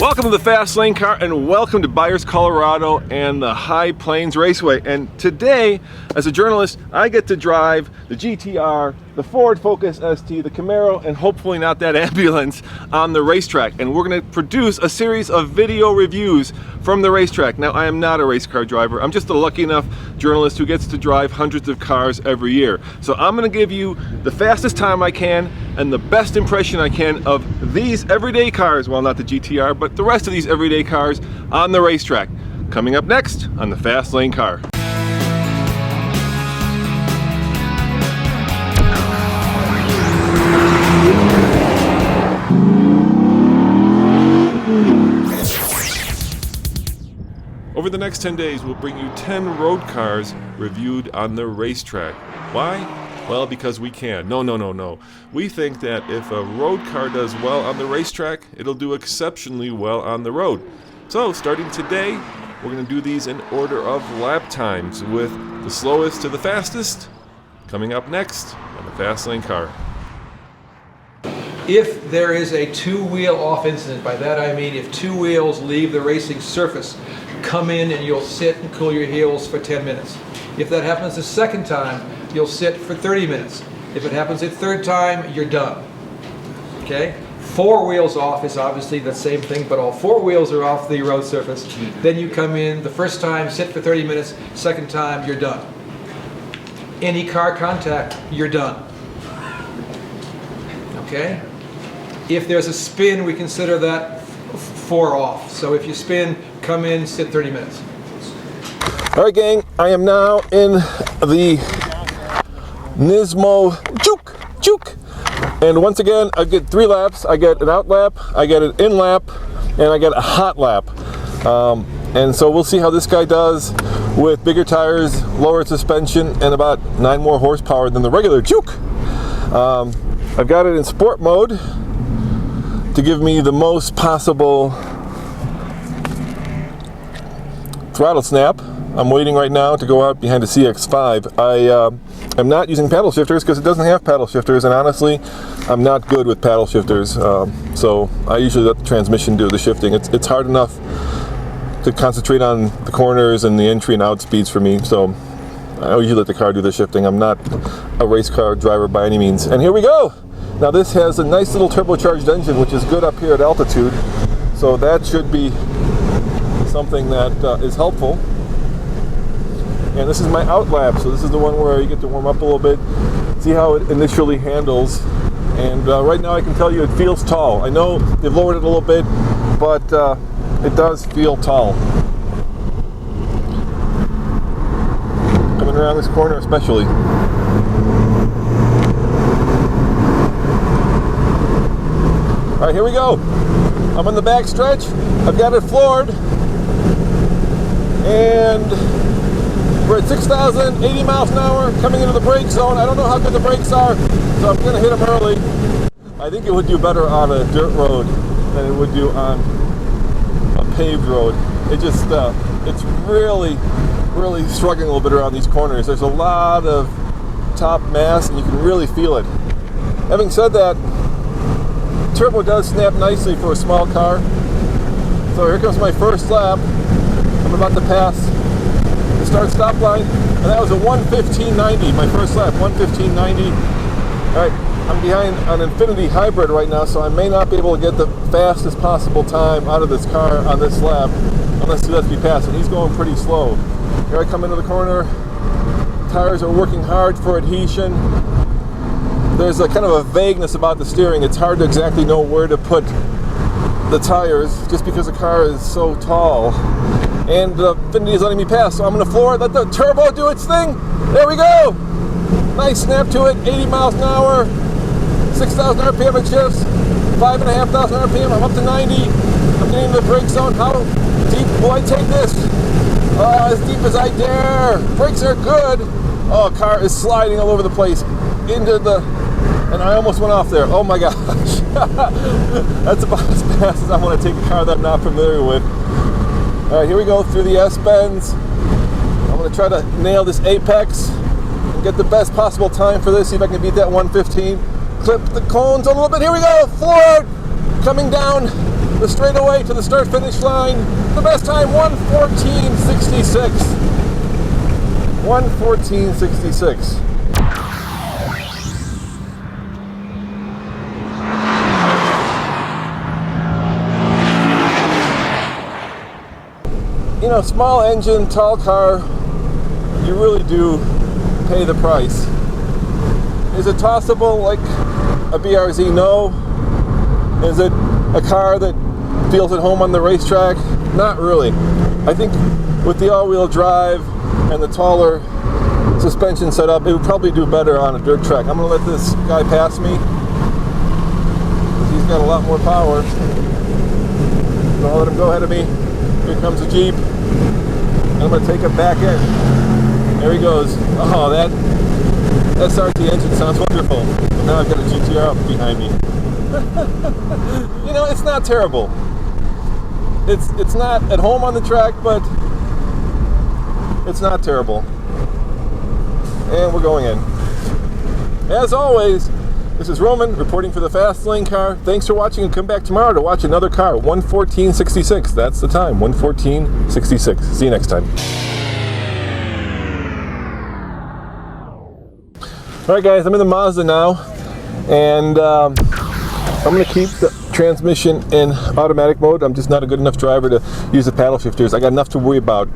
Welcome to the Fast Lane Car and welcome to Byers, Colorado and the High Plains Raceway. And today, as a journalist, I get to drive the GTR, the Ford Focus ST, the Camaro, and hopefully not that ambulance on the racetrack. And we're going to produce a series of video reviews from the racetrack. Now, I am not a race car driver. I'm just a lucky enough journalist who gets to drive hundreds of cars every year. So I'm going to give you the fastest time I can and the best impression I can of these everyday cars, well, not the GTR, but the rest of these everyday cars on the racetrack. Coming up next on the Fast Lane Car. Over the next 10 days, we'll bring you 10 road cars reviewed on the racetrack. Why? Well, because we can. No. We think that if a road car does well on the racetrack, it'll do exceptionally well on the road. So, starting today, we're going to do these in order of lap times, with the slowest to the fastest coming up next on the Fast Lane Car. If there is a two-wheel off incident, by that I mean if two wheels leave the racing surface, come in and you'll sit and cool your heels for 10 minutes. If that happens the second time, you'll sit for 30 minutes. If it happens a third time, you're done. Okay? Four wheels off is obviously the same thing, but all four wheels are off the road surface. Then you come in the first time, sit for 30 minutes, second time, you're done. Any car contact, you're done. Okay? If there's a spin, we consider that four off. So if you spin, come in, sit 30 minutes. All right, gang, I am now in the Nismo Juke. And once again, I get 3 laps. I get an out lap, I get an in lap, and I get a hot lap. And so we'll see how this guy does with bigger tires, lower suspension, and about 9 more horsepower than the regular Juke. I've got it in sport mode to give me the most possible throttle snap. I'm waiting right now to go out behind the CX-5. I am not using paddle shifters because it doesn't have paddle shifters, and honestly, I'm not good with paddle shifters. So I usually let the transmission do the shifting. It's hard enough to concentrate on the corners and the entry and out speeds for me. So I usually let the car do the shifting. I'm not a race car driver by any means. And here we go. Now this has a nice little turbocharged engine, which is good up here at altitude. So that should be something that is helpful. And this is my out lap, so this is the one where you get to warm up a little bit, see how it initially handles. And right now I can tell you it feels tall. I know they've lowered it a little bit, but it does feel tall. Coming around this corner especially. All right, here we go. I'm on the back stretch. I've got it floored. And we're at 6,080 miles an hour coming into the brake zone. I don't know how good the brakes are, so I'm going to hit them early. I think it would do better on a dirt road than it would do on a paved road. It just, it's really struggling a little bit around these corners. There's a lot of top mass and you can really feel it. Having said that, turbo does snap nicely for a small car. So here comes my first lap. I'm about to pass the start-stop line, and that was a 1:15.90, my first lap, 1:15.90. All right, I'm behind an Infinity Hybrid right now, so I may not be able to get the fastest possible time out of this car on this lap, unless he lets me pass, and he's going pretty slow. Here I come into the corner. Tires are working hard for adhesion. There's a kind of a vagueness about the steering. It's hard to exactly know where to put the tires, just because the car is so tall. And Infinity is letting me pass, so I'm going to floor it, let the turbo do its thing. There we go. Nice snap to it, 80 miles an hour, 6,000 RPM it shifts, 5,500 RPM, I'm up to 90. I'm getting into the brake zone. How deep will I take this? As deep as I dare. Brakes are good. Oh, car is sliding all over the place into the, and I almost went off there. Oh my gosh. That's about as fast as I want to take a car that I'm not familiar with. All right, here we go through the S-bends. I'm going to try to nail this apex and get the best possible time for this. See if I can beat that 1:15. Clip the cones a little bit. Here we go. Forward. coming down the straightaway to the start-finish line. The best time, 1:14.66. 1:14.66. You know, small engine, tall car, you really do pay the price. Is it tossable like a BRZ? No. Is it a car that feels at home on the racetrack? Not really. I think with the all-wheel drive and the taller suspension setup, it would probably do better on a dirt track. I'm going to let this guy pass me, because he's got a lot more power. So I'll let him go ahead of me. Here comes a Jeep. I'm going to take him back in. There he goes. Oh, that SRT engine sounds wonderful. Now I've got a GTR up behind me. You know, it's not terrible. It's not at home on the track, but it's not terrible. And we're going in. As always, this is Roman reporting for the Fast Lane Car. Thanks for watching, and come back tomorrow to watch another car. 1:14.66. That's the time. 1:14.66. See you next time. All right, guys, I'm in the Mazda now, and I'm going to keep the transmission in automatic mode. I'm just not a good enough driver to use the paddle shifters. I got enough to worry about.